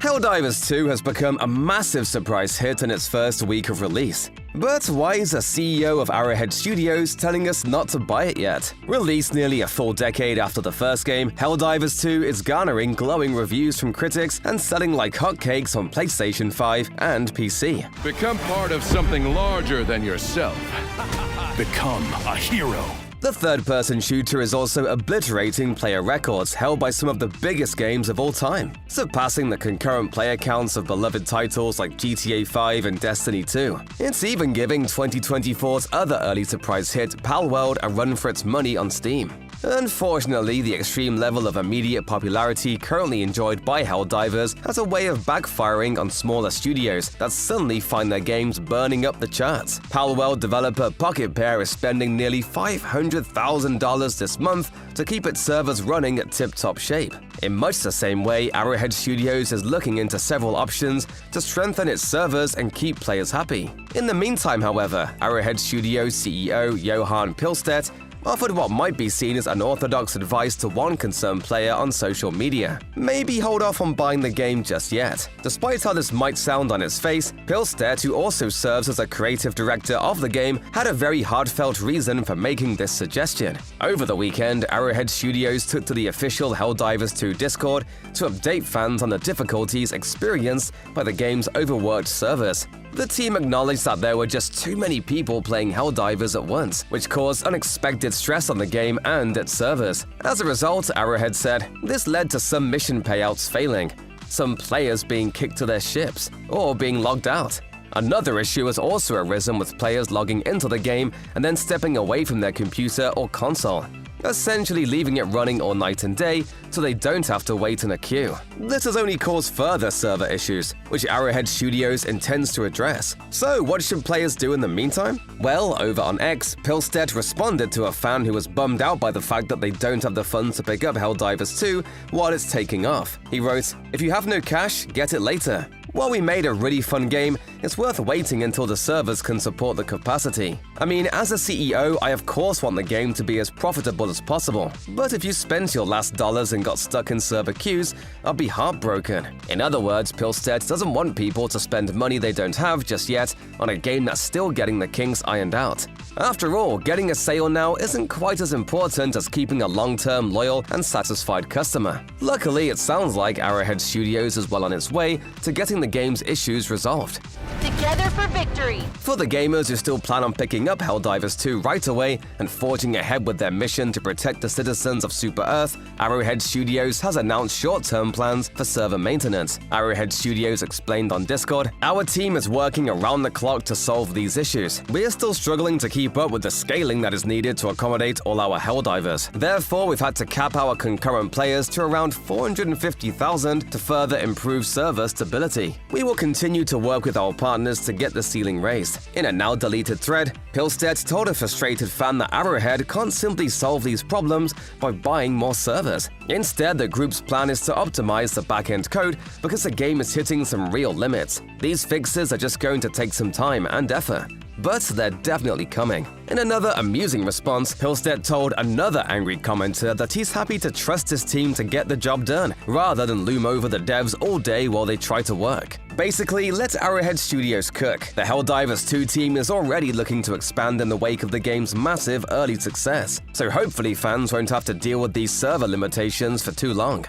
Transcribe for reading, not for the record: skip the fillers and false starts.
Helldivers 2 has become a massive surprise hit in its first week of release. But why is the CEO of Arrowhead Studios telling us not to buy it yet? Released nearly a full decade after the first game, Helldivers 2 is garnering glowing reviews from critics and selling like hotcakes on PlayStation 5 and PC. Become part of something larger than yourself. Become a hero. The third-person shooter is also obliterating player records held by some of the biggest games of all time, surpassing the concurrent player counts of beloved titles like GTA 5 and Destiny 2. It's even giving 2024's other early surprise hit, Palworld, a run for its money on Steam. Unfortunately, the extreme level of immediate popularity currently enjoyed by Helldivers has a way of backfiring on smaller studios that suddenly find their games burning up the charts. Palworld developer Pocket Pair is spending nearly $500,000 this month to keep its servers running at tip-top shape. In much the same way, Arrowhead Studios is looking into several options to strengthen its servers and keep players happy. In the meantime, however, Arrowhead Studios CEO Johan Pilstedt offered what might be seen as unorthodox advice to one concerned player on social media. Maybe hold off on buying the game just yet. Despite how this might sound on its face, Pilstedt, who also serves as a creative director of the game, had a very heartfelt reason for making this suggestion. Over the weekend, Arrowhead Studios took to the official Helldivers 2 Discord to update fans on the difficulties experienced by the game's overworked servers. The team acknowledged that there were just too many people playing Helldivers at once, which caused unexpected stress on the game and its servers. As a result, Arrowhead said, this led to some mission payouts failing, some players being kicked to their ships, or being logged out. Another issue has also arisen with players logging into the game and then stepping away from their computer or console, essentially leaving it running all night and day so they don't have to wait in a queue. This has only caused further server issues, which Arrowhead Studios intends to address. So what should players do in the meantime? Well, over on X, Pilstedt responded to a fan who was bummed out by the fact that they don't have the funds to pick up Helldivers 2 while it's taking off. He wrote, "If you have no cash, get it later. While we made a really fun game, it's worth waiting until the servers can support the capacity. I mean, as a CEO, I of course want the game to be as profitable as possible, but if you spent your last dollars and got stuck in server queues, I'll be heartbroken." In other words, Pilstedt doesn't want people to spend money they don't have just yet on a game that's still getting the kinks ironed out. After all, getting a sale now isn't quite as important as keeping a long-term, loyal, and satisfied customer. Luckily, it sounds like Arrowhead Studios is well on its way to getting the game's issues resolved. Together for victory! For the gamers who still plan on picking up Helldivers 2 right away and forging ahead with their mission to protect the citizens of Super Earth, Arrowhead Studios has announced short-term plans for server maintenance. Arrowhead Studios explained on Discord, "Our team is working around the clock to solve these issues. We are still struggling to keep up with the scaling that is needed to accommodate all our Helldivers. Therefore, we've had to cap our concurrent players to around 450,000 to further improve server stability. We will continue to work with our partners to get the ceiling raised." In a now-deleted thread, Pilstedt told a frustrated fan that Arrowhead can't simply solve these problems by buying more servers. Instead, the group's plan is to optimize the back-end code because the game is hitting some real limits. These fixes are just going to take some time and effort, but they're definitely coming. In another amusing response, Pilstedt told another angry commenter that he's happy to trust his team to get the job done, rather than loom over the devs all day while they try to work. Basically, let Arrowhead Studios cook. The Helldivers 2 team is already looking to expand in the wake of the game's massive early success, so hopefully fans won't have to deal with these server limitations for too long.